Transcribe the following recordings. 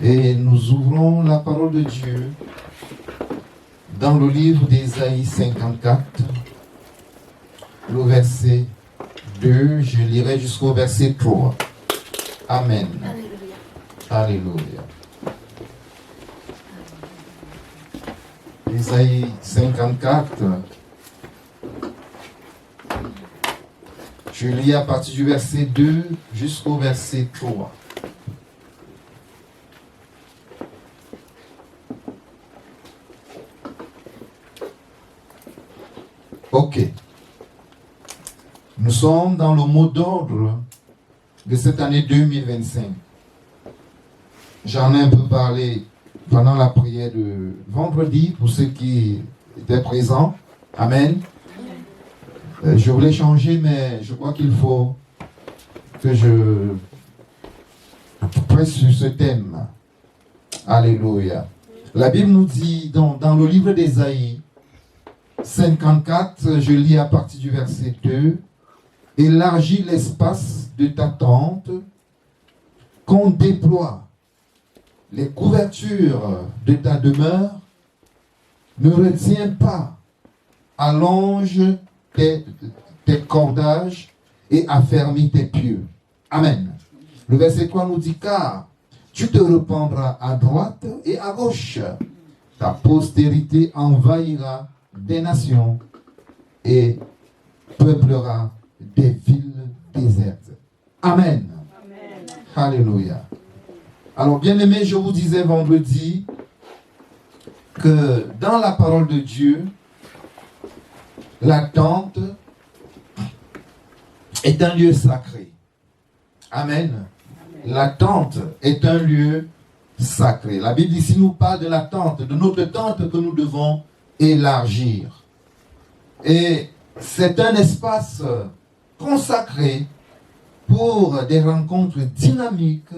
Et nous ouvrons la parole de Dieu dans le livre d'Ésaïe 54, le verset 2, je lirai jusqu'au verset 3. Amen. Alléluia. Ésaïe 54, je lis à partir du verset 2 jusqu'au verset 3. Ok. Nous sommes dans le mot d'ordre de cette année 2025. J'en ai un peu parlé pendant la prière de vendredi pour ceux qui étaient présents. Amen. Je voulais changer, mais je crois qu'il faut que je presse sur ce thème. Alléluia. La Bible nous dit dans le livre d'Ésaïe 54, je lis à partir du verset 2, « Élargis l'espace de ta tente, qu'on déploie les couvertures de ta demeure, ne retiens pas, allonge tes cordages et affermis tes pieux. » Amen. Le verset 3 nous dit, « Car tu te répandras à droite et à gauche, ta postérité envahira des nations et peuplera des villes désertes. » Amen. Amen. Alléluia. Alors, bien-aimés, je vous disais vendredi que dans la parole de Dieu, la tente est un lieu sacré. Amen. La tente est un lieu sacré. La Bible ici nous parle de la tente, de notre tente que nous devons élargir. Et c'est un espace consacré pour des rencontres dynamiques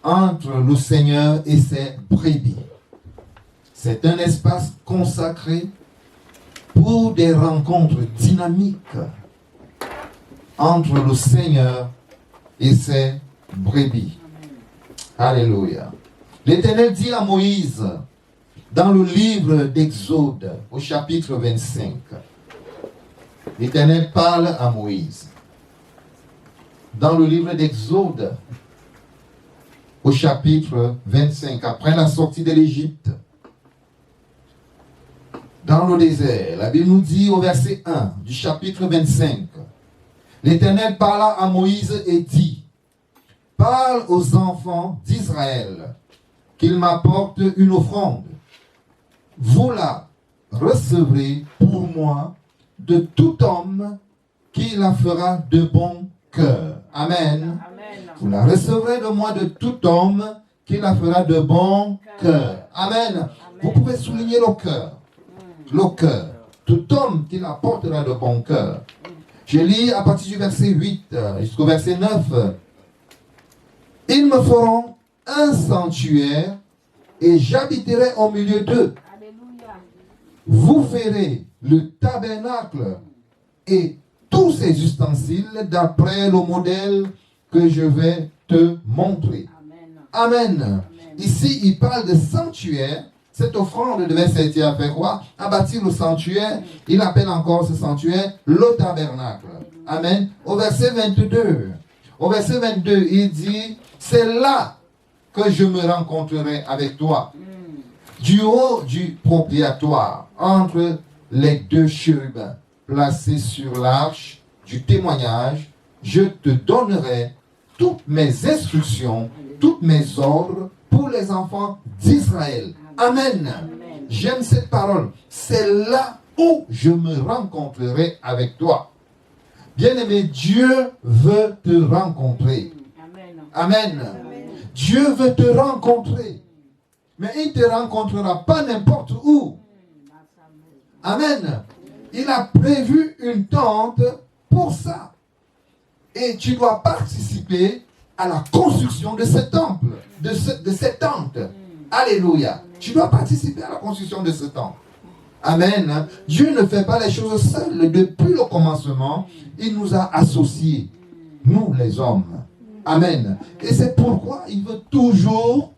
entre le Seigneur et ses brebis. C'est un espace consacré pour des rencontres dynamiques entre le Seigneur et ses brebis. Alléluia. L'Éternel dit à Moïse, dans le livre d'Exode, au chapitre 25, l'Éternel parle à Moïse. Dans le livre d'Exode, au chapitre 25, après la sortie de l'Égypte, dans le désert, la Bible nous dit au verset 1 du chapitre 25, l'Éternel parla à Moïse et dit, « Parle aux enfants d'Israël qu'ils m'apportent une offrande. Vous la recevrez pour moi de tout homme qui la fera de bon cœur. » Amen. Vous la recevrez de moi de tout homme qui la fera de bon cœur. Amen. Vous pouvez souligner le cœur. Le cœur. Tout homme qui la portera de bon cœur. Je lis à partir du verset 8 jusqu'au verset 9. Ils me feront un sanctuaire et j'habiterai au milieu d'eux. Vous ferez le tabernacle et tous ses ustensiles d'après le modèle que je vais te montrer. Amen. Amen. Ici, il parle de sanctuaire. Cette offrande devait servir à faire quoi? À bâtir le sanctuaire. Il appelle encore ce sanctuaire le tabernacle. Amen. Au verset 22. Au verset 22, il dit, c'est là que je me rencontrerai avec toi. Du haut du propitiatoire, entre les deux chérubins, placés sur l'arche du témoignage, je te donnerai toutes mes instructions, toutes mes ordres pour les enfants d'Israël. Amen. Amen. J'aime cette parole. C'est là où je me rencontrerai avec toi. Bien-aimé, Dieu veut te rencontrer. Amen. Amen. Dieu veut te rencontrer. Mais il ne te rencontrera pas n'importe où. Amen. Il a prévu une tente pour ça. Et tu dois participer à la construction de ce temple, de cette tente. Alléluia. Tu dois participer à la construction de ce temple. Amen. Dieu ne fait pas les choses seuls. Depuis le commencement, il nous a associés, nous les hommes. Amen. Et c'est pourquoi il veut toujours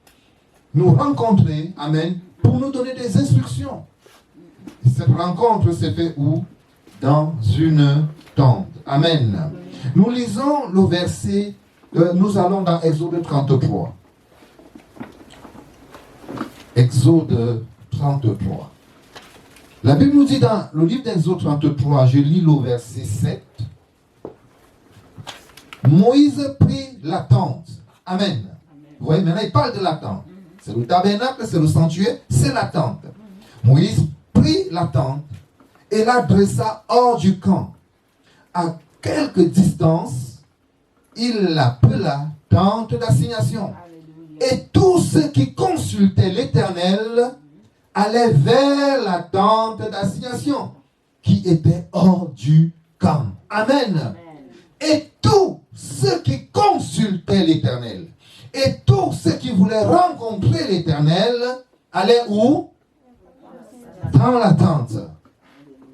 nous rencontrer, amen, pour nous donner des instructions. Et cette rencontre s'est faite où? Dans une tente. Amen. Nous lisons le verset, nous allons dans Exode 33. Exode 33. La Bible nous dit dans le livre d'Exode 33, je lis le verset 7. Moïse prit la tente. Amen. Vous voyez, maintenant il parle de la tente. C'est le tabernacle, c'est le sanctuaire, c'est la tente. Moïse prit la tente et la dressa hors du camp. À quelque distance, il l'appela tente d'assignation. Et tous ceux qui consultaient l'Éternel allaient vers la tente d'assignation qui était hors du camp. Amen. Et tous ceux qui consultaient l'Éternel et tous ceux qui voulaient rencontrer l'Éternel allaient où? Dans la tente.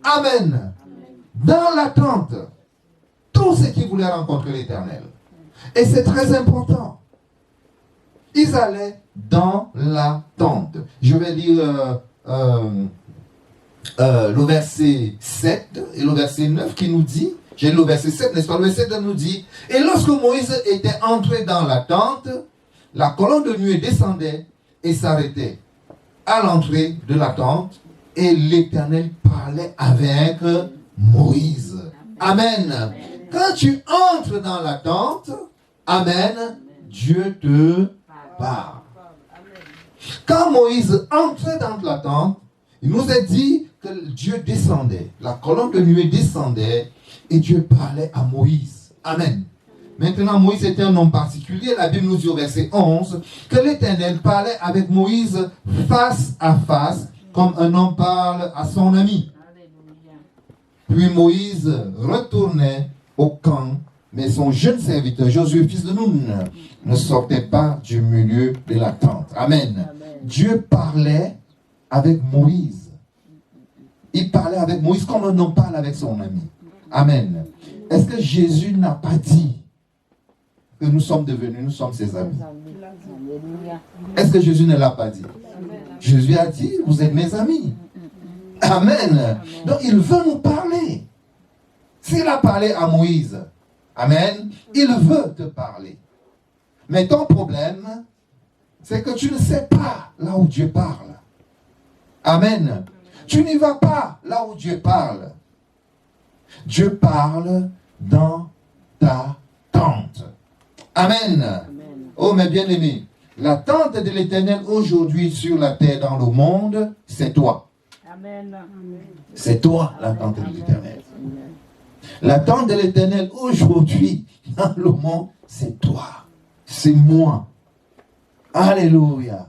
Amen. Dans la tente. Tous ceux qui voulaient rencontrer l'Éternel. Et c'est très important. Ils allaient dans la tente. Je vais lire le verset 7 et le verset 9 qui nous dit, j'ai lu le verset 7, n'est-ce pas? Le verset 7 nous dit, et lorsque Moïse était entré dans la tente, la colonne de nuée descendait et s'arrêtait à l'entrée de la tente, et l'Éternel parlait avec Moïse. Amen. Amen. Quand tu entres dans la tente, amen, Dieu te parle. Quand Moïse entrait dans la tente, il nous a dit que Dieu descendait, la colonne de nuée descendait et Dieu parlait à Moïse. Amen. Maintenant, Moïse était un homme particulier. La Bible nous dit au verset 11 que l'Éternel parlait avec Moïse face à face, comme un homme parle à son ami. Puis Moïse retournait au camp, mais son jeune serviteur, Josué, fils de Nun, ne sortait pas du milieu de la tente. Amen. Amen. Dieu parlait avec Moïse. Il parlait avec Moïse comme un homme parle avec son ami. Amen. Est-ce que Jésus n'a pas dit que nous sommes ses amis? Est-ce que Jésus ne l'a pas dit? Jésus a dit, vous êtes mes amis. Amen. Donc il veut nous parler. S'il a parlé à Moïse, amen, il veut te parler. Mais ton problème, c'est que tu ne sais pas là où Dieu parle. Amen. Tu n'y vas pas là où Dieu parle. Dieu parle dans ta tente. Amen. Amen. Oh mes bien-aimés, la tente de l'Éternel aujourd'hui sur la terre, dans le monde, c'est toi. Amen. C'est toi la tente de l'Éternel. La tente de l'Éternel aujourd'hui dans le monde, c'est toi. C'est moi. Alléluia.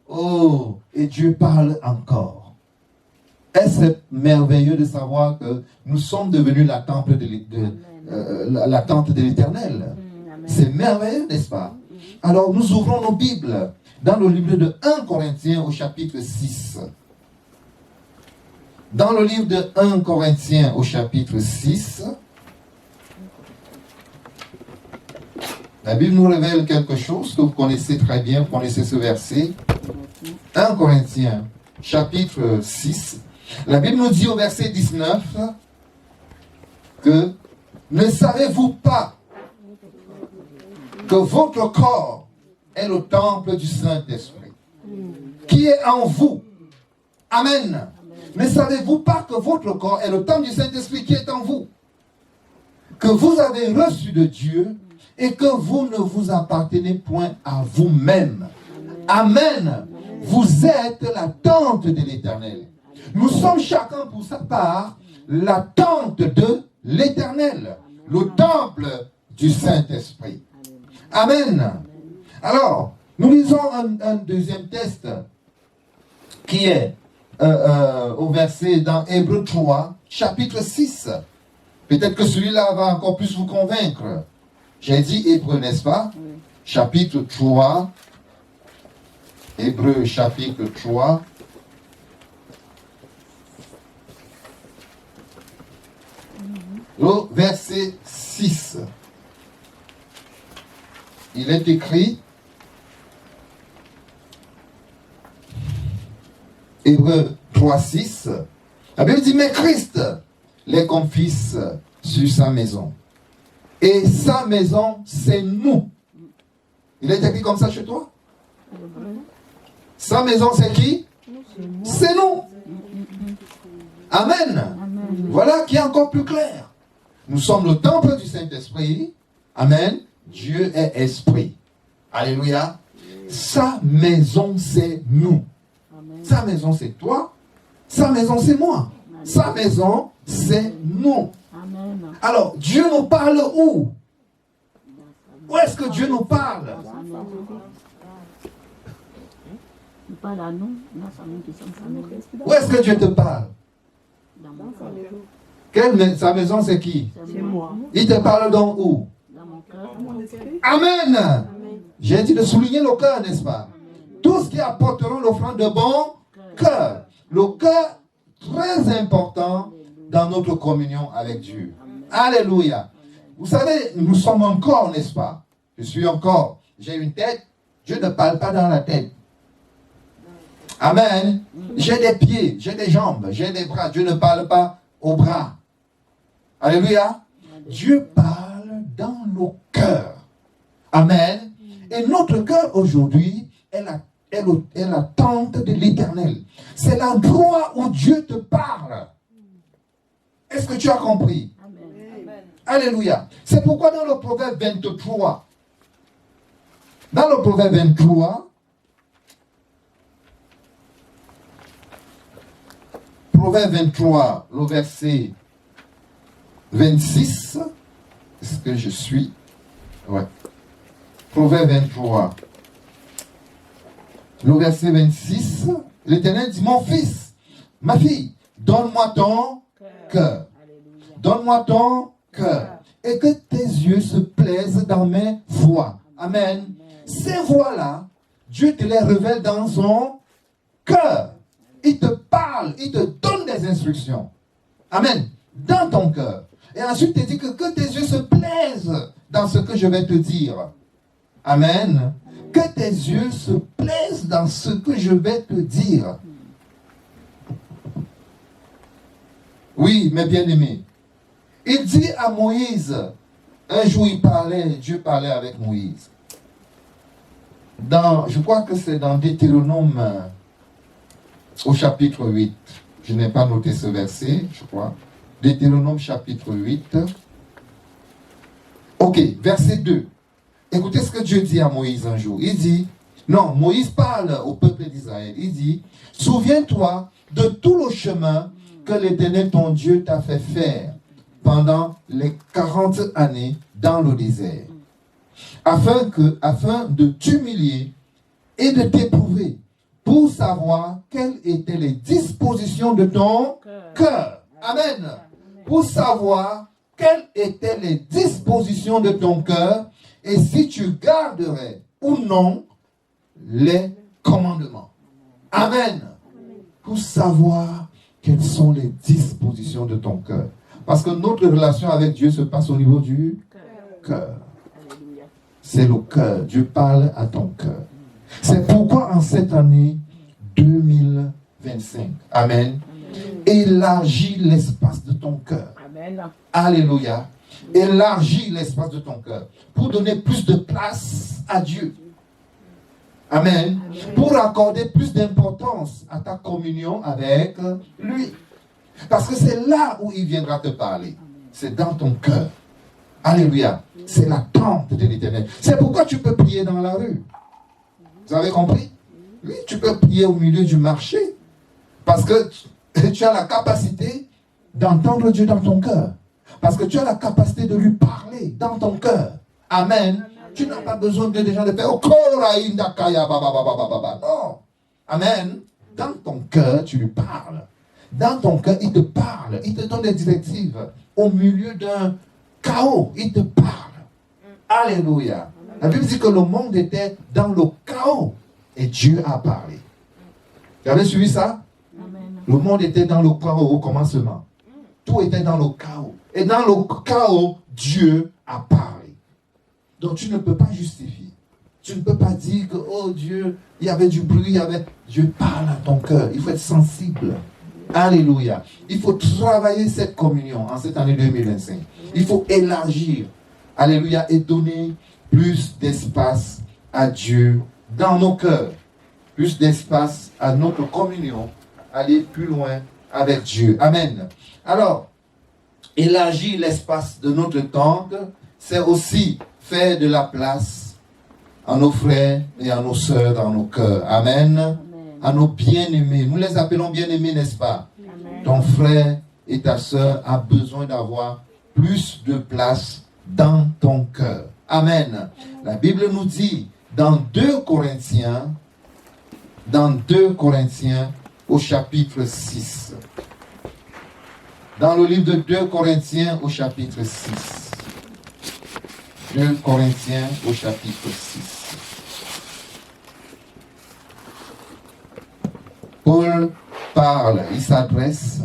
Oh, et Dieu parle encore. Est-ce merveilleux de savoir que nous sommes devenus la tente de l'Éternel? C'est merveilleux, n'est-ce pas? Alors nous ouvrons nos Bibles dans le livre de 1 Corinthiens au chapitre 6. Dans le livre de 1 Corinthiens au chapitre 6, la Bible nous révèle quelque chose que vous connaissez très bien, vous connaissez ce verset. 1 Corinthiens chapitre 6, la Bible nous dit au verset 19 que ne savez-vous pas que votre corps est le temple du Saint-Esprit qui est en vous? Amen. Ne savez-vous pas que votre corps est le temple du Saint-Esprit qui est en vous? Que vous avez reçu de Dieu et que vous ne vous appartenez point à vous-même. Amen. Vous êtes la tente de l'Éternel. Nous sommes chacun pour sa part la tente de l'Éternel, le temple du Saint-Esprit. Amen. Alors, nous lisons un deuxième texte qui est au verset dans Hébreux 3, chapitre 6. Peut-être que celui-là va encore plus vous convaincre. J'ai dit Hébreux, n'est-ce pas? Oui. Chapitre 3. Hébreux, chapitre 3. Le verset 6. Il est écrit: Hébreux 3, 6. La Bible dit, mais Christ les confie sur sa maison. Et sa maison, c'est nous. Il est écrit comme ça chez toi? Sa maison, c'est qui? C'est nous. Amen. Voilà qui est encore plus clair. Nous sommes le temple du Saint-Esprit. Amen. Dieu est esprit. Alléluia. Sa maison, c'est nous. Sa maison, c'est toi. Sa maison, c'est moi. Sa maison, c'est nous. Alors, Dieu nous parle où? Où est-ce que Dieu nous parle? Il parle à nous, dans sa maison qui sommes sa maison. Où est-ce que Dieu te parle? Dans sa maison. Sa maison, c'est qui? C'est moi. Il te parle donc où? Dans mon cœur. Amen. J'ai dit de souligner le cœur, n'est-ce pas? Tous qui apporteront l'offrande de bon cœur. Le cœur, très important dans notre communion avec Dieu. Alléluia. Vous savez, nous sommes un corps, n'est-ce pas? Je suis un corps. J'ai une tête. Dieu ne parle pas dans la tête. Amen. J'ai des pieds, j'ai des jambes, j'ai des bras. Dieu ne parle pas aux bras. Alléluia. Dieu parle dans nos cœurs. Amen. Et notre cœur aujourd'hui est la tente de l'Éternel. C'est l'endroit où Dieu te parle. Est-ce que tu as compris? Amen. Alléluia. C'est pourquoi dans le Proverbe 23, Proverbe 23, le verset 26, est-ce que je suis? Ouais. Proverbe 23, le verset 26, l'Éternel dit, mon fils, ma fille, donne-moi ton cœur. Donne-moi ton cœur. Et que tes yeux se plaisent dans mes voies. Amen. Ces voies-là, Dieu te les révèle dans son cœur. Il te parle, il te donne des instructions. Amen. Dans ton cœur. Et ensuite, il dit que tes yeux se plaisent dans ce que je vais te dire. Amen. Que tes yeux se plaisent dans ce que je vais te dire. Oui, mes bien-aimés. Il dit à Moïse, un jour Dieu parlait avec Moïse. Je crois que c'est dans Deutéronome au chapitre 8. Je n'ai pas noté ce verset, je crois. Deutéronome chapitre 8. Ok, verset 2. Écoutez ce que Dieu dit à Moïse un jour. Il dit, non, Moïse parle au peuple d'Israël. Il dit, souviens-toi de tout le chemin que l'Éternel ton Dieu t'a fait faire pendant les 40 années dans le désert, afin de t'humilier et de t'éprouver, pour savoir quelles étaient les dispositions de ton cœur. Amen. Pour savoir quelles étaient les dispositions de ton cœur et si tu garderais ou non les commandements. Amen. Pour savoir quelles sont les dispositions de ton cœur. Parce que notre relation avec Dieu se passe au niveau du cœur. C'est le cœur. Dieu parle à ton cœur. C'est pourquoi en cette année 2025, Amen, élargis l'espace de ton cœur. Alléluia. Élargis l'espace de ton cœur pour donner plus de place à Dieu. Amen. Pour accorder plus d'importance à ta communion avec lui. Parce que c'est là où il viendra te parler. C'est dans ton cœur. Alléluia. C'est la tente de l'Éternel. C'est pourquoi tu peux prier dans la rue. Vous avez compris? Oui, tu peux prier au milieu du marché. Parce que tu as la capacité d'entendre Dieu dans ton cœur. Parce que tu as la capacité de lui parler dans ton cœur. Amen. Tu n'as pas besoin de des gens de faire non. Amen. Dans ton cœur, tu lui parles. Dans ton cœur, il te parle. Il te donne des directives. Au milieu d'un chaos, il te parle. Alléluia. La Bible dit que le monde était dans le chaos. Et Dieu a parlé. Vous avez suivi ça? Amen. Le monde était dans le chaos au commencement. Tout était dans le chaos. Et dans le chaos, Dieu a parlé. Donc tu ne peux pas justifier. Tu ne peux pas dire que, oh Dieu, il y avait du bruit, Dieu parle à ton cœur. Il faut être sensible. Alléluia. Il faut travailler cette communion en cette année 2025. Il faut élargir. Alléluia. Et donner plus d'espace à Dieu dans nos cœurs. Plus d'espace à notre communion. Aller plus loin avec Dieu. Amen. Alors, élargir l'espace de notre tente, c'est aussi faire de la place à nos frères et à nos sœurs dans nos cœurs. Amen. Amen. À nos bien-aimés. Nous les appelons bien-aimés, n'est-ce pas? Amen. Ton frère et ta sœur a besoin d'avoir plus de place dans ton cœur. Amen. La Bible nous dit dans 2 Corinthiens au chapitre 6. Dans le livre de 2 Corinthiens au chapitre 6. 2 Corinthiens au chapitre 6. Paul parle, il s'adresse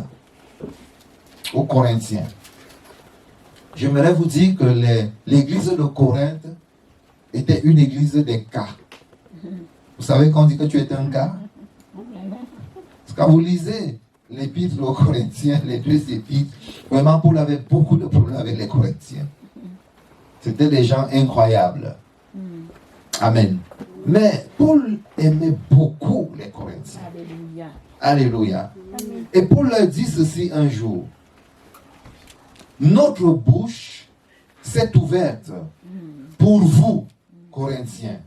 aux Corinthiens. J'aimerais vous dire que l'église de Corinthe était une église des cas. Vous savez quand on dit que tu es un cas? Parce que quand vous lisez l'épître aux Corinthiens, les 2 épîtres, vraiment Paul avait beaucoup de problèmes avec les Corinthiens. C'était des gens incroyables. Amen. Mais Paul aimait beaucoup les Corinthiens. Alléluia. Alléluia. Et Paul leur dit ceci un jour. Notre bouche s'est ouverte pour vous, Corinthiens.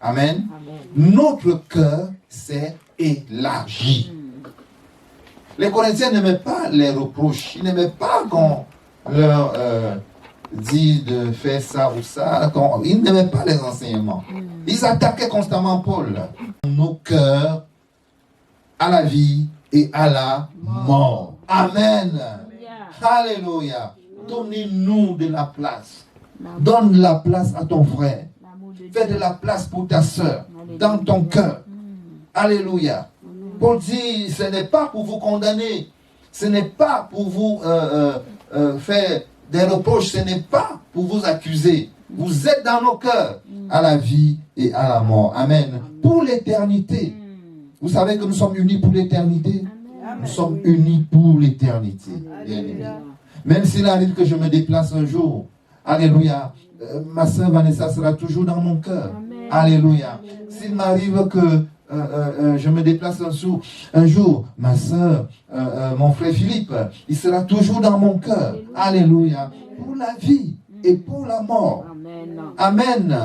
Amen. Amen. Notre cœur s'est élargi. Les Corinthiens n'aimaient pas les reproches. Ils n'aimaient pas qu'on leur dit de faire ça ou ça. Ils n'aimaient pas les enseignements. Ils attaquaient constamment Paul. Nos cœurs à la vie et à la mort. Amen. Alléluia. Donnez-nous de la place. Donne la place à ton frère. Fais de la place pour ta soeur dans ton cœur. Alléluia. Paul dit, ce n'est pas pour vous condamner. Ce n'est pas pour vous faire des reproches. Ce n'est pas pour vous accuser. Vous êtes dans nos cœurs à la vie et à la mort. Amen. Pour l'éternité. Vous savez que nous sommes unis pour l'éternité. Nous sommes unis pour l'éternité. Même s'il arrive que je me déplace un jour. Alléluia. Ma sœur Vanessa sera toujours dans mon cœur. Alléluia. S'il m'arrive que je me déplace un jour, ma sœur, mon frère Philippe, il sera toujours dans mon cœur. Alléluia. Pour la vie et pour la mort. Amen. Amen.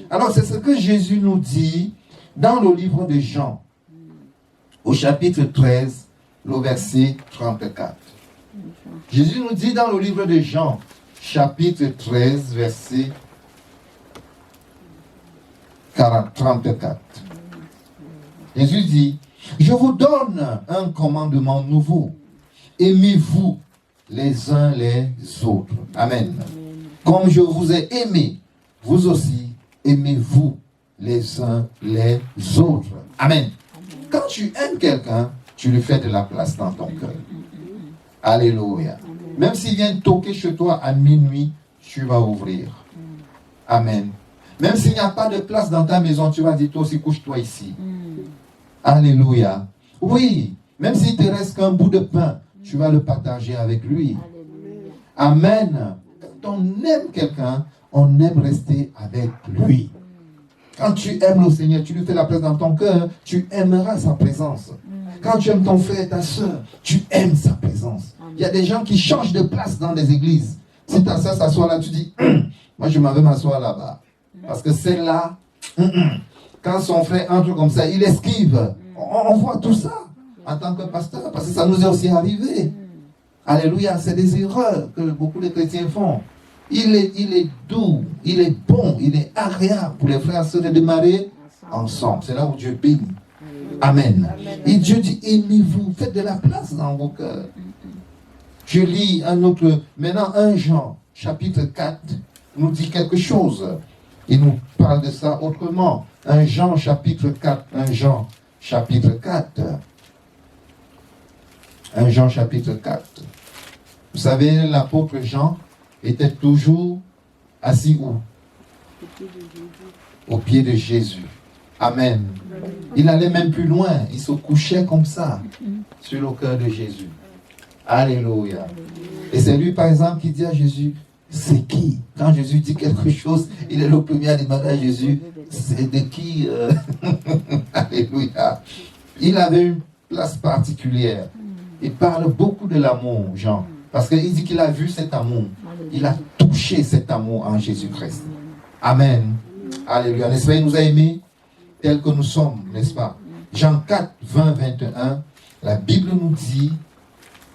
Alors c'est ce que Jésus nous dit dans le livre de Jean, au chapitre 13, le verset 34. Jésus nous dit dans le livre de Jean, chapitre 13, verset 34. Jésus dit, je vous donne un commandement nouveau. Aimez-vous les uns les autres. Amen. Comme je vous ai aimé, vous aussi aimez-vous les uns les autres. Amen. Quand tu aimes quelqu'un, tu lui fais de la place dans ton cœur. Alléluia. Même s'il vient toquer chez toi à minuit, tu vas ouvrir. Amen. Même s'il n'y a pas de place dans ta maison, tu vas dire, toi aussi, couche-toi ici. Alléluia. Oui, même s'il te reste qu'un bout de pain, tu vas le partager avec lui. Amen. Quand on aime quelqu'un, on aime rester avec lui. Quand tu aimes le Seigneur, tu lui fais la place dans ton cœur, tu aimeras sa présence. Quand tu aimes ton frère et ta soeur, tu aimes sa présence. Il y a des gens qui changent de place dans des églises. Si ta soeur s'assoit là, tu dis, moi je m'en vais m'asseoir là-bas. Parce que celle-là, quand son frère entre comme ça, il esquive. On voit tout ça en tant que pasteur, parce que ça nous est aussi arrivé. Alléluia, c'est des erreurs que beaucoup de chrétiens font. Il est doux, il est bon, il est agréable pour les frères et sœurs de démarrer ensemble. C'est là où Dieu bénit. Amen. Et Dieu dit, aimez-vous, faites de la place dans vos cœurs. Je lis maintenant 1 Jean, chapitre 4, nous dit quelque chose. Il nous parle de ça autrement. 1 Jean, chapitre 4, 1 Jean, chapitre 4. 1 Jean, chapitre 4. Vous savez, l'apôtre Jean était toujours assis où? aux pieds de Jésus. Amen. Il allait même plus loin. Il se couchait comme ça sur le cœur de Jésus. Alléluia. Et c'est lui, par exemple, qui dit à Jésus, c'est qui? Quand Jésus dit quelque chose, il est le premier à demander à Jésus, c'est de qui? Alléluia. Il avait une place particulière. Il parle beaucoup de l'amour, Jean. Parce qu'il dit qu'il a vu cet amour. Il a touché cet amour en Jésus-Christ. Amen. Alléluia. N'est-ce pas, il nous a aimés tels que nous sommes, n'est-ce pas? Jean 4, 20, 21, la Bible nous dit,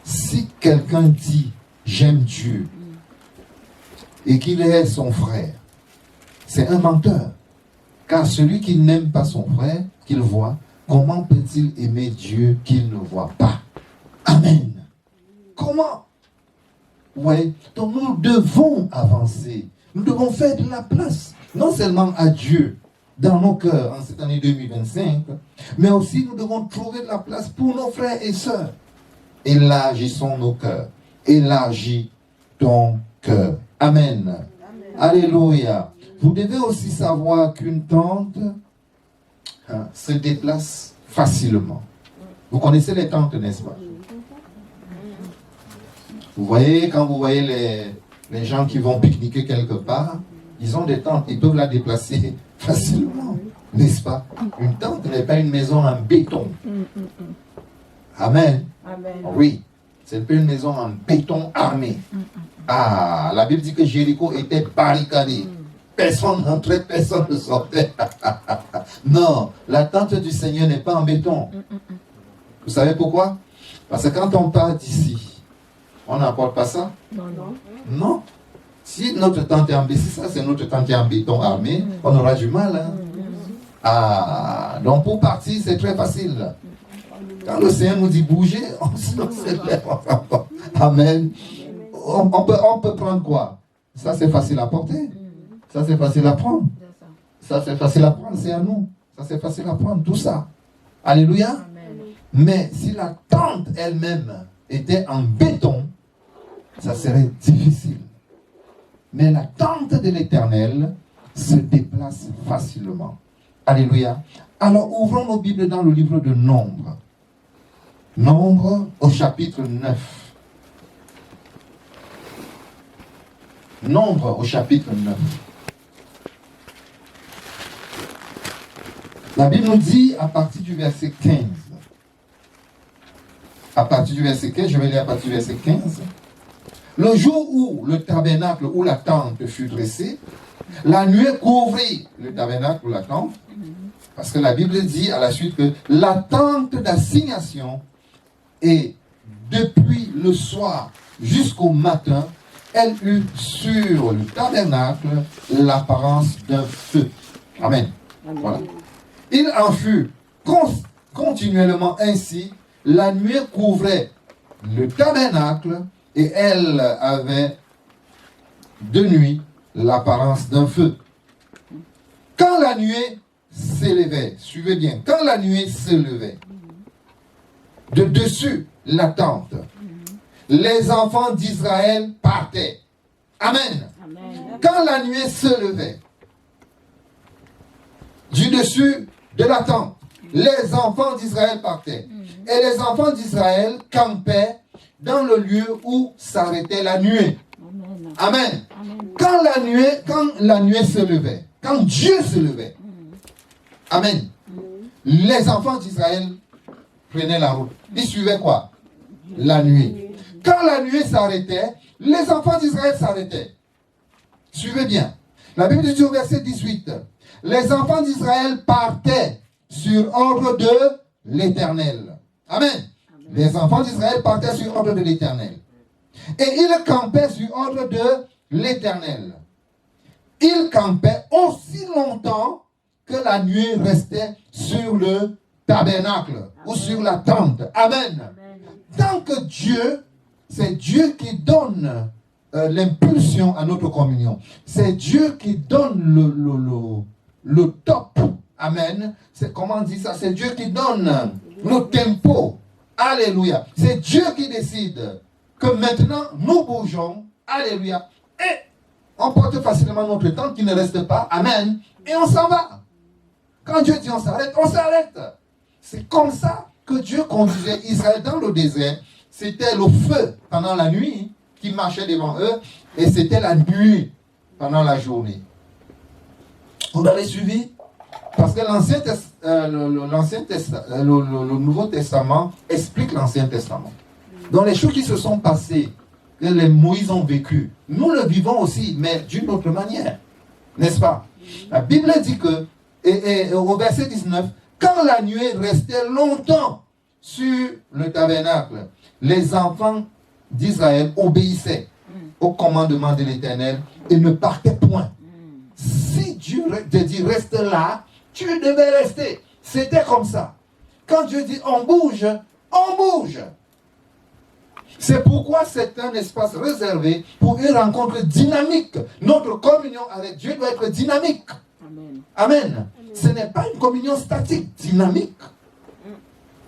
si quelqu'un dit, j'aime Dieu, et qu'il est son frère, c'est un menteur. Car celui qui n'aime pas son frère, qu'il voit, comment peut-il aimer Dieu qu'il ne voit pas? Amen. Comment? Oui. Donc nous devons avancer. Nous devons faire de la place. Non seulement à Dieu dans nos cœurs en cette année 2025, mais aussi nous devons trouver de la place pour nos frères et sœurs. Élargissons nos cœurs. Élargis ton cœur. Amen. Amen. Alléluia. Vous devez aussi savoir qu'une tente se déplace facilement. Vous connaissez les tentes, n'est-ce pas? Vous voyez, quand vous voyez les gens qui vont pique-niquer quelque part, ils ont des tentes, ils peuvent la déplacer facilement, n'est-ce pas? Une tente n'est pas une maison en béton. Amen. Amen. Oui, c'est pas une maison en béton armé. Ah, la Bible dit que Jéricho était barricadé. Personne n'entrait, personne ne sortait. Non, la tente du Seigneur n'est pas en béton. Vous savez pourquoi? Parce que quand on part d'ici, on n'apporte pas ça? Non. Si notre tente est en béton, ça c'est notre tente en béton armé, on aura du mal. Hein? Ah, donc pour partir, c'est très facile. Quand le Seigneur nous dit bouger, on se lève. Amen. On peut prendre quoi? Ça c'est facile à porter. Ça c'est facile à prendre. Ça c'est facile à prendre, c'est à nous. Ça c'est facile à prendre, tout ça. Alléluia. Amen. Mais si la tente elle-même était en béton, ça serait difficile. Mais la tente de l'Éternel se déplace facilement. Alléluia. Alors ouvrons nos Bibles dans le livre de Nombre. Nombre au chapitre 9. Nombre au chapitre 9. La Bible nous dit à partir du verset 15. À partir du verset 15, je vais lire à partir du verset 15. Le jour où le tabernacle ou la tente fut dressée, la nuée couvrit le tabernacle ou la tente, parce que la Bible dit à la suite que la tente d'assignation, et depuis le soir jusqu'au matin, elle eut sur le tabernacle l'apparence d'un feu. Amen. Voilà. Il en fut continuellement ainsi, la nuée couvrait le tabernacle et elle avait de nuit l'apparence d'un feu. Quand la nuée s'élevait, suivez bien, quand la nuée s'élevait de dessus la tente, les enfants d'Israël partaient. Amen. Amen. Quand la nuée se levait du dessus de la tente, les enfants d'Israël partaient. Et les enfants d'Israël campaient dans le lieu où s'arrêtait la nuée. Amen. Amen. Quand la nuée se levait, quand Dieu se levait, amen, les enfants d'Israël prenaient la route. Ils suivaient quoi? La nuée. Quand la nuée s'arrêtait, les enfants d'Israël s'arrêtaient. Suivez bien. La Bible dit au verset 18, les enfants d'Israël partaient sur ordre de l'Éternel. Amen. Amen. Les enfants d'Israël partaient sur ordre de l'Éternel. Et ils campaient sur ordre de l'Éternel. Ils campaient aussi longtemps que la nuée restait sur le tabernacle. Amen. Ou sur la tente. Amen. Amen. Tant que Dieu, c'est Dieu qui donne l'impulsion à notre communion. C'est Dieu qui donne le top. Amen. C'est, comment on dit ça? C'est Dieu qui donne le tempo. Alléluia. C'est Dieu qui décide que maintenant nous bougeons. Alléluia. Et On porte facilement notre tente qui ne reste pas. Amen. Et on s'en va. Quand Dieu dit on s'arrête, on s'arrête. C'est comme ça que Dieu conduisait Israël dans le désert. C'était le feu pendant la nuit qui marchait devant eux et c'était la nuit pendant la journée. Vous m'avez suivi? Parce que le Nouveau Testament explique l'Ancien Testament. Dans les choses qui se sont passées, que les Moïse ont vécu, nous le vivons aussi, mais d'une autre manière. N'est-ce pas? La Bible dit que, et au verset 19, quand la nuée restait longtemps sur le tabernacle, les enfants d'Israël obéissaient au commandement de l'Éternel et ne partaient point. Si Dieu te dit reste là, tu devais rester. C'était comme ça. Quand Dieu dit on bouge, on bouge. C'est pourquoi c'est un espace réservé pour une rencontre dynamique. Notre communion avec Dieu doit être dynamique. Amen. Amen. Ce n'est pas une communion statique, dynamique.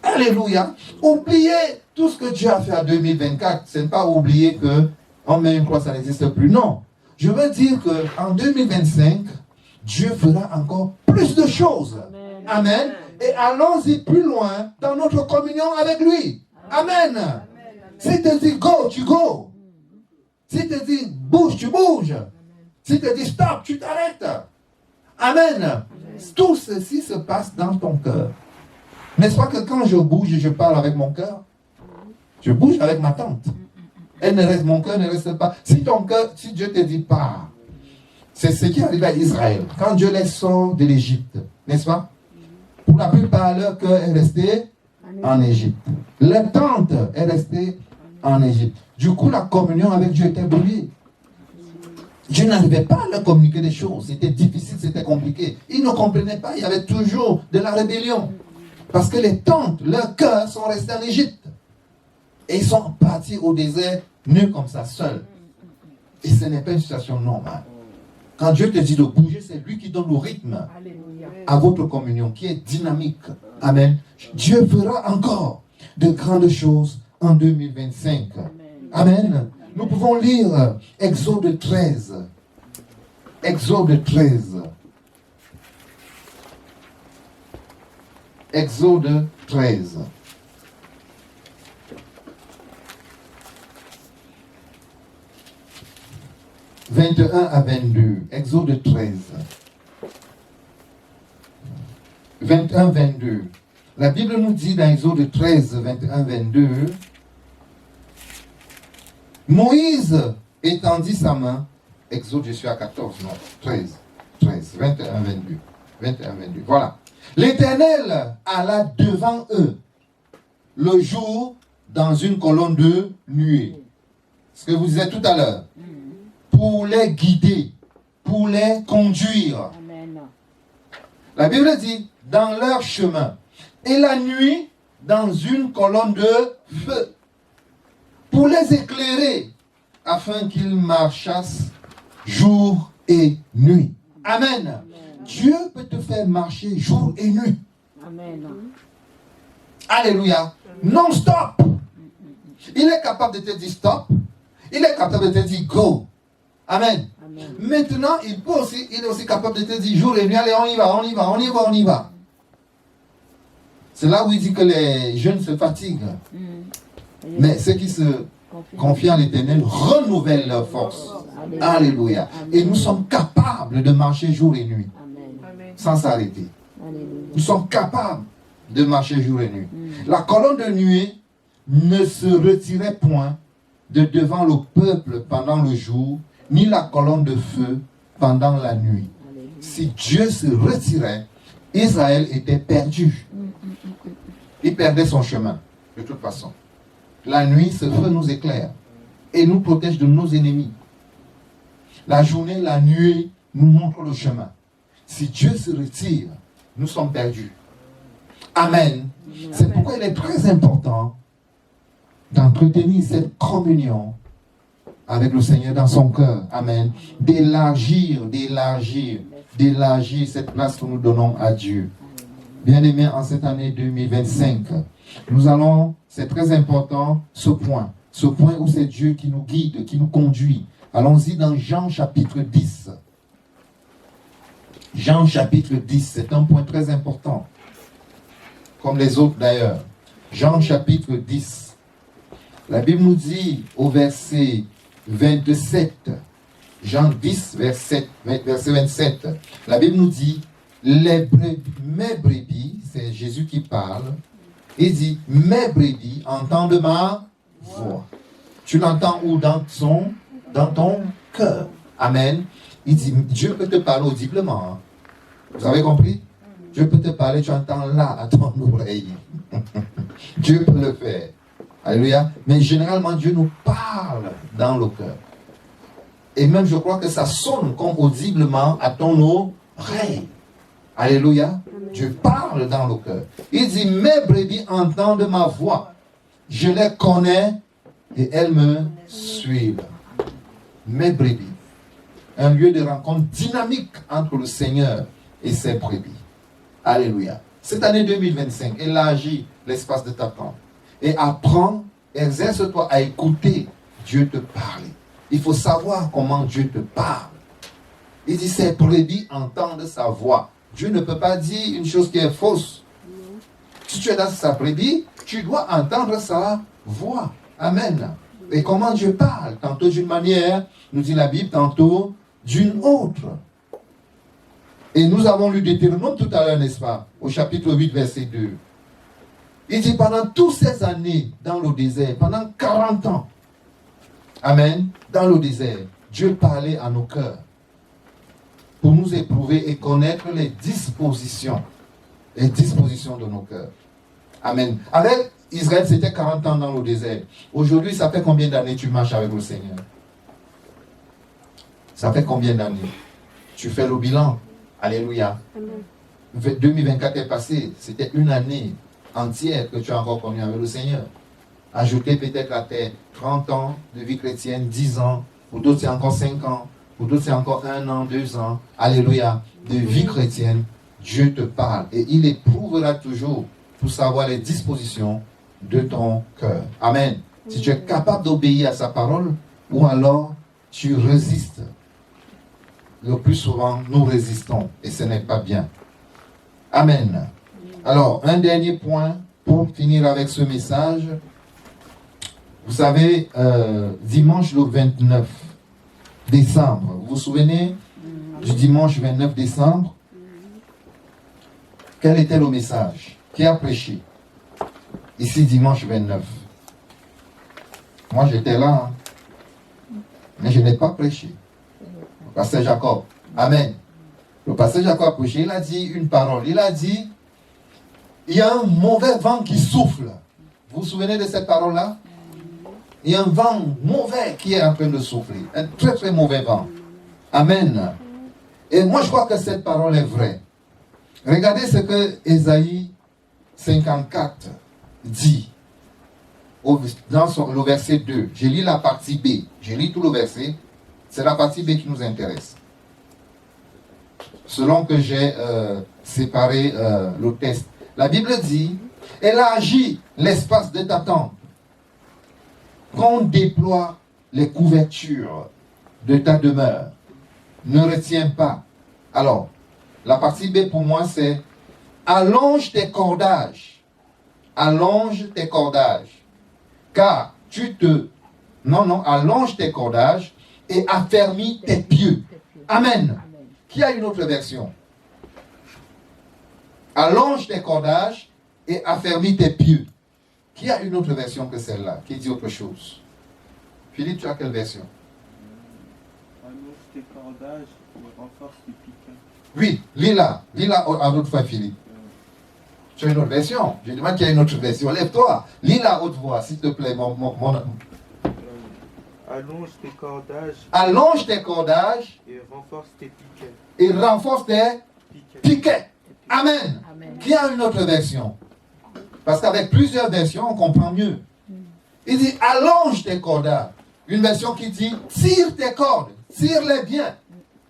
Alléluia. Oubliez tout ce que Dieu a fait en 2024. Ce n'est pas oublier qu'on met une croix, ça n'existe plus. Non. Je veux dire qu'en 2025, Dieu fera encore plus de choses. Amen. Amen. Et allons-y plus loin dans notre communion avec lui. Amen. Amen. S'il te dit go, tu go. S'il te dit bouge, tu bouges. S'il te dit stop, tu t'arrêtes. Amen. Amen. Tout ceci se passe dans ton cœur. N'est-ce pas que quand je bouge, je parle avec mon cœur? Je bouge avec ma tante. Mon cœur ne reste pas. Si ton cœur, si Dieu te dit pars, c'est ce qui arrive à Israël. Quand Dieu les sort de l'Égypte, n'est-ce pas? Pour la plupart, leur cœur est resté en Égypte. Leur tante est restée en Égypte. Du coup, la communion avec Dieu était brouillée. Dieu n'arrivait pas à leur communiquer des choses. C'était difficile, c'était compliqué. Ils ne comprenaient pas. Il y avait toujours de la rébellion. Parce que les tantes, leurs cœurs sont restés en Égypte. Et ils sont partis au désert, nus comme ça, seuls. Et ce n'est pas une situation normale. Quand Dieu te dit de bouger, c'est lui qui donne le rythme à votre communion, qui est dynamique. Amen. Dieu fera encore de grandes choses en 2025. Amen. Nous pouvons lire Exode 13. Exode 13. Exode 13. « 21 à 22. Exode 13. 21-22. La Bible nous dit dans Exode 13, 21-22, Moïse étendit sa main. Exode, je suis à 14, non, 13, 21-22. 21-22. Voilà. L'Éternel alla devant eux le jour dans une colonne de nuée. Ce que vous disiez tout à l'heure. Pour les guider, pour les conduire. Amen. La Bible dit, dans leur chemin. Et la nuit, dans une colonne de feu. Pour les éclairer, afin qu'ils marchassent jour et nuit. Amen. Amen. Dieu peut te faire marcher jour et nuit. Amen. Alléluia. Non-stop. Il est capable de te dire stop. Il est capable de te dire go. Amen. Amen. Maintenant, il est aussi capable de te dire jour et nuit, allez, on y va. C'est là où il dit que les jeunes se fatiguent. Mais ceux qui se confient en l'Éternel renouvellent leur force. Amen. Alléluia. Amen. Et nous sommes capables de marcher jour et nuit. Amen. Sans s'arrêter. Nous sommes capables de marcher jour et nuit. La colonne de nuée ne se retirait point de devant le peuple pendant le jour, ni la colonne de feu pendant la nuit. Si Dieu se retirait, Israël était perdu. Il perdait son chemin, de toute façon. La nuit, ce feu nous éclaire et nous protège de nos ennemis. La journée, la nuit nous montre le chemin. Si Dieu se retire, nous sommes perdus. Amen. C'est pourquoi il est très important d'entretenir cette communion avec le Seigneur dans son cœur. Amen. D'élargir cette place que nous donnons à Dieu. Bien-aimés, en cette année 2025, nous allons, c'est très important, ce point où c'est Dieu qui nous guide, qui nous conduit Allons-y dans Jean chapitre 10. Jean chapitre 10, c'est un point très important. Comme les autres d'ailleurs. Jean chapitre 10. La Bible nous dit au verset 27, Jean 10, verset 27, la Bible nous dit, mes brebis, c'est Jésus qui parle, il dit, mes brebis entendent ma voix. Tu l'entends où? Dans ton cœur. Amen. Il dit, Dieu peut te parler audiblement. Hein. Vous avez compris? Dieu peut te parler, tu entends là à ton oreille. Dieu peut le faire. Alléluia. Mais généralement, Dieu nous parle dans le cœur. Et même, je crois que ça sonne comme audiblement à ton oreille. Alléluia. Dieu parle dans le cœur. Il dit, mes brebis entendent ma voix. Je les connais et elles me suivent. Mes brebis. Un lieu de rencontre dynamique entre le Seigneur et ses brebis. Alléluia. Cette année 2025, élargis l'espace de ta tente. Et apprends, exerce-toi à écouter Dieu te parler. Il faut savoir comment Dieu te parle. Il dit, ses brebis entendent sa voix. Dieu ne peut pas dire une chose qui est fausse. Si tu es dans sa brebis, tu dois entendre sa voix. Amen. Et comment Dieu parle? Tantôt d'une manière, nous dit la Bible, tantôt d'une autre. Et nous avons lu Deutéronome tout à l'heure, n'est-ce pas? Au chapitre 8, verset 2. Il dit, pendant toutes ces années dans le désert, pendant 40 ans, amen, dans le désert, Dieu parlait à nos cœurs pour nous éprouver et connaître les dispositions de nos cœurs. Amen. Avec Israël, c'était 40 ans dans le désert. Aujourd'hui, ça fait combien d'années tu marches avec le Seigneur? Ça fait combien d'années? Tu fais le bilan. Alléluia. Amen. 2024 est passé. C'était une année entière que tu as encore connu avec le Seigneur. Ajoutez peut-être à tes 30 ans de vie chrétienne, 10 ans. Pour d'autres, c'est encore 5 ans. Pour d'autres, c'est encore 1 an, 2 ans. Alléluia. De vie chrétienne, Dieu te parle. Et il éprouvera toujours pour savoir les dispositions de ton cœur. Amen. Si tu es capable d'obéir à sa parole, ou alors tu résistes. Le plus souvent, nous résistons et ce n'est pas bien. Amen. Alors, un dernier point pour finir avec ce message. Vous savez, dimanche le 29 décembre, vous vous souvenez du dimanche 29 décembre? Quel était le message? Qui a prêché? Ici, dimanche 29. Moi, j'étais là, hein, mais je n'ai pas prêché. Le pasteur Jacob. Amen. Le pasteur Jacob a prêché, il a dit une parole. Il a dit, il y a un mauvais vent qui souffle. Vous vous souvenez de cette parole-là? Il y a un vent mauvais qui est en train de souffler. Un très très mauvais vent. Amen. Et moi je crois que cette parole est vraie. Regardez ce que Ésaïe 54 dit. Dans le verset 2. Je lis la partie B. Je lis tout le verset. C'est la partie B qui nous intéresse. Selon que j'ai séparé le texte. La Bible dit, élargis l'espace de ta tente. Qu'on déploie les couvertures de ta demeure. Ne retiens pas. Alors, la partie B pour moi c'est allonge tes cordages. Allonge tes cordages. Car allonge tes cordages et affermis tes pieux. Amen. Qui a une autre version? Allonge tes cordages et affermis tes pieux. Qui a une autre version que celle-là? Qui dit autre chose? Philippe, tu as quelle version? Allonge tes cordages et renforce tes piquets. Oui, lis-la à haute voix, Philippe. Tu as une autre version? Je demande qu'il y a une autre version. Lève-toi, lis-la à haute voix, s'il te plaît, Allonge tes cordages. Allonge tes cordages. Et renforce tes piquets. Et renforce tes piquets. Amen. Amen. Qui a une autre version? Parce qu'avec plusieurs versions, on comprend mieux. Il dit, allonge tes cordages. Une version qui dit, tire tes cordes, tire-les bien.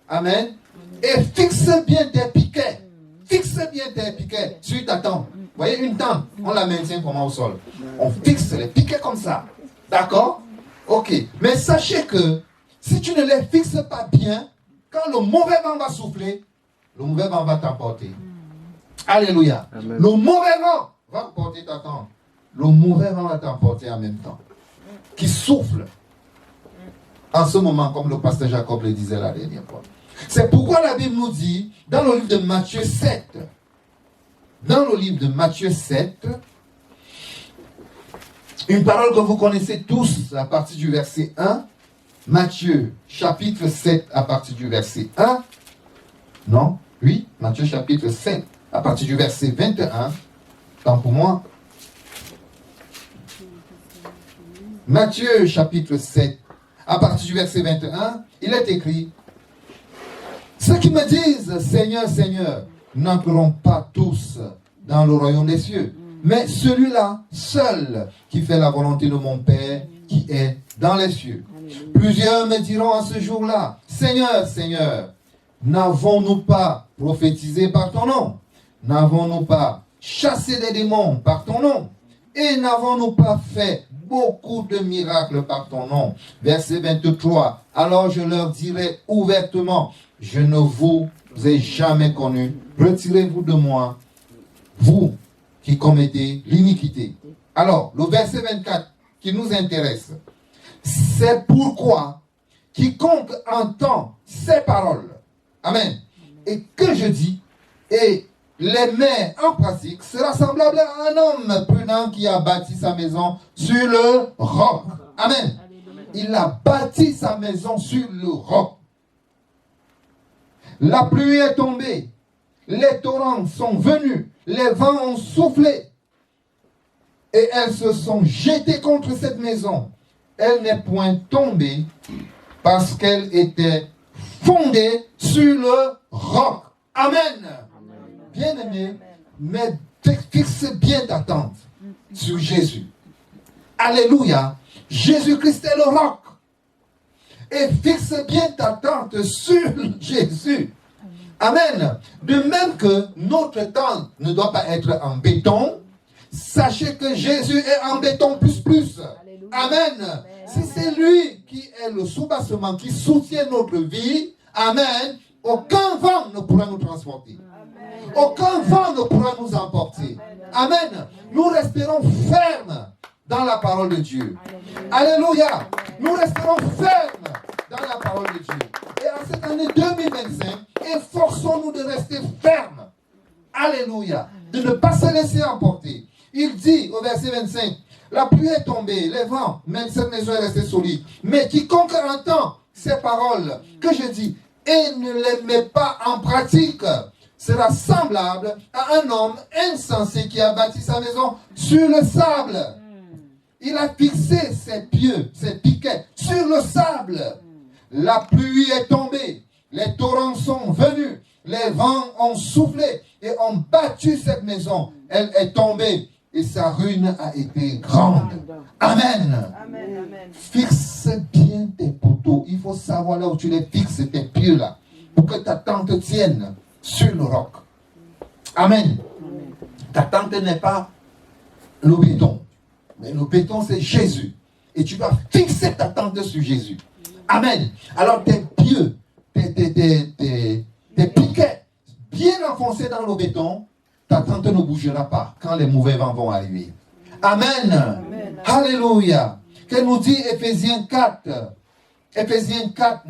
Amen. Et fixe bien tes piquets. Fixe bien tes piquets sur ta tente. Vous voyez, une tente, on la maintient comment au sol? On fixe les piquets comme ça. D'accord? Ok. Mais sachez que si tu ne les fixes pas bien, quand le mauvais vent va souffler, le mauvais vent va t'emporter. Alléluia. Amen. Le mauvais vent va porter ta tente. Le mauvais vent va t'emporter en même temps. Qui souffle. En ce moment, comme le pasteur Jacob le disait la dernière fois. C'est pourquoi la Bible nous dit, dans le livre de Matthieu 7, une parole que vous connaissez tous à partir du verset 1, Matthieu chapitre 7 à partir du verset 1, non, oui, Matthieu chapitre 7 à partir du verset 21, tant pour moi. Matthieu chapitre 7 à partir du verset 21, il est écrit, ceux qui me disent Seigneur, Seigneur, n'entreront pas tous dans le royaume des cieux, mais celui-là seul qui fait la volonté de mon Père qui est dans les cieux. Plusieurs me diront à ce jour-là, Seigneur, Seigneur, n'avons-nous pas prophétisé par ton nom? N'avons-nous pas chassé des démons par ton nom? Et n'avons-nous pas fait beaucoup de miracles par ton nom? Verset 23. Alors je leur dirai ouvertement, je ne vous ai jamais connu. Retirez-vous de moi, vous qui commettez l'iniquité. Alors, le verset 24 qui nous intéresse. C'est pourquoi quiconque entend ces paroles, amen, et que je dis, et les met en pratique, sera semblable à un homme prudent qui a bâti sa maison sur le roc. Amen. Il a bâti sa maison sur le roc. La pluie est tombée, les torrents sont venus, les vents ont soufflé, et elles se sont jetées contre cette maison. Elle n'est point tombée parce qu'elle était fondée sur le roc. Amen. Bien-aimé, mais fixe bien ta tente sur Jésus. Alléluia. Jésus-Christ est le roc. Et fixe bien ta tente sur Jésus. Amen. De même que notre tente ne doit pas être en béton, sachez que Jésus est en béton plus. Amen. Si c'est lui qui est le soubassement, qui soutient notre vie, amen, aucun vent ne pourra nous transporter. Aucun vent ne pourra nous emporter. Amen. Nous resterons fermes dans la parole de Dieu. Alléluia. Nous resterons fermes dans la parole de Dieu. Et en cette année 2025, efforçons-nous de rester fermes. Alléluia. De ne pas se laisser emporter. Il dit au verset 25, la pluie est tombée, les vents, même cette maison est restée solide. Mais quiconque entend ces paroles que je dis et ne les met pas en pratique sera semblable à un homme insensé qui a bâti sa maison sur le sable. Il a fixé ses pieux, ses piquets sur le sable. La pluie est tombée, les torrents sont venus, les vents ont soufflé et ont battu cette maison. Elle est tombée et sa ruine a été grande. Amen. Fixe bien tes poteaux. Il faut savoir là où tu les fixes, tes pieux là, pour que ta tente tienne sur le roc. Amen. Ta tente n'est pas le béton, mais le béton c'est Jésus. Et tu vas fixer ta tente sur Jésus. Amen. Alors tes pieux, tes piquets bien enfoncés dans le béton, ta tente ne bougera pas quand les mauvais vents vont arriver. Amen. Alléluia. Que nous dit Éphésiens 4. Éphésiens 4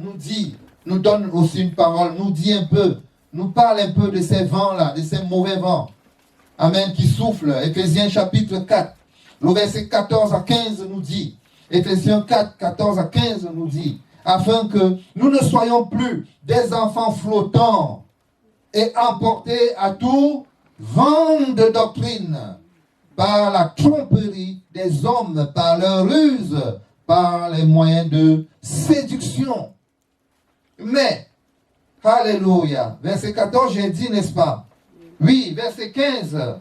nous donne aussi une parole, nous parle un peu de ces vents-là, de ces mauvais vents. Amen, qui soufflent. Éphésiens chapitre 4, le verset 14 à 15 nous dit, Éphésiens 4, 14 à 15 nous dit, afin que nous ne soyons plus des enfants flottants et emportés à tout vent de doctrine, par la tromperie des hommes, par leur ruse, par les moyens de séduction. Mais, alléluia, verset 14, j'ai dit, n'est-ce pas? Oui, verset 15.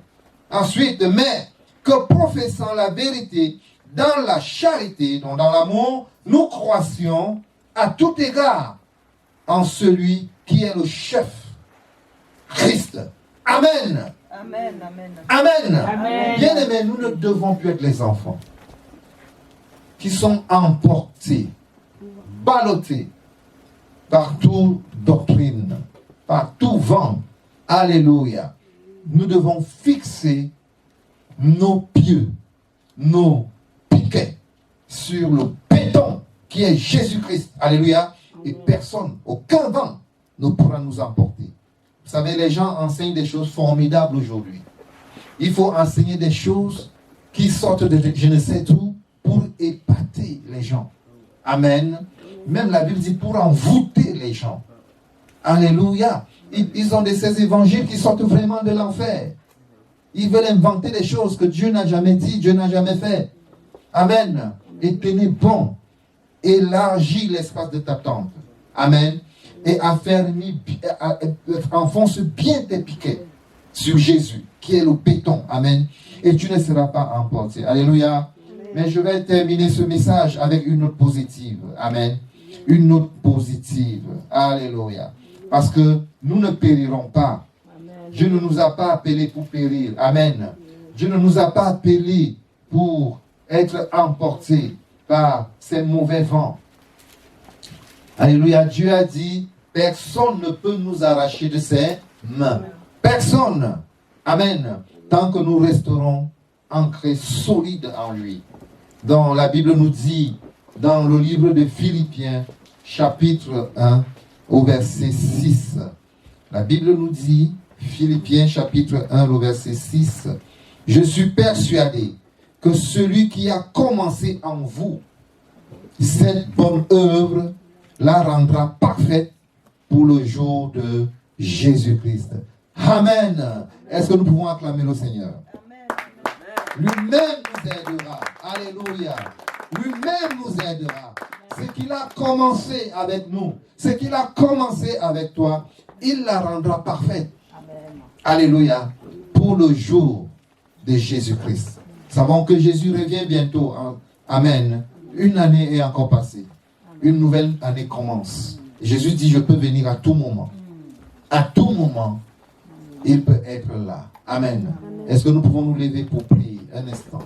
Ensuite, mais que professant la vérité dans la charité, donc dans l'amour, nous croissions à tout égard en celui qui est le chef, Christ. Amen. Amen, amen. Amen. Amen. Bien aimés, nous ne devons plus être les enfants qui sont emportés ballottés par toute doctrine, par tout vent. Alléluia. Nous devons fixer nos pieds, nos piquets sur le béton qui est Jésus-Christ. Alléluia. Et personne, aucun vent ne pourra nous emporter. Vous savez, les gens enseignent des choses formidables aujourd'hui. Il faut enseigner des choses qui sortent de je ne sais où pour épater les gens. Amen. Même la Bible dit pour envoûter les gens. Alléluia. Ils ont ces évangiles qui sortent vraiment de l'enfer. Ils veulent inventer des choses que Dieu n'a jamais dit, Dieu n'a jamais fait. Amen. Et tenez bon. Élargis l'espace de ta tente. Amen. Et enfonce bien tes piquets sur Jésus, qui est le béton. Amen. Et tu ne seras pas emporté. Alléluia. Mais je vais terminer ce message avec une note positive. Amen. Une note positive. Alléluia. Parce que nous ne périrons pas. Dieu ne nous a pas appelés pour périr. Amen. Dieu ne nous a pas appelés pour être emportés par ces mauvais vents. Alléluia. Dieu a dit, personne ne peut nous arracher de ses mains. Personne. Amen. Tant que nous resterons ancrés solides en lui. Dans la Bible nous dit, dans le livre de Philippiens, chapitre 1, au verset 6. La Bible nous dit, Philippiens, chapitre 1, au verset 6, « Je suis persuadé que celui qui a commencé en vous cette bonne œuvre la rendra parfaite pour le jour de Jésus-Christ. » Amen. Est-ce que nous pouvons acclamer le Seigneur? Lui-même nous aidera. Alléluia. Lui-même nous aidera. Ce qu'il a commencé avec nous, ce qu'il a commencé avec toi, il la rendra parfaite. Alléluia. Pour le jour de Jésus-Christ. Nous savons que Jésus revient bientôt. Amen. Une année est encore passée. Une nouvelle année commence. Jésus dit, je peux venir à tout moment. À tout moment, il peut être là. Amen. Est-ce que nous pouvons nous lever pour prier un instant?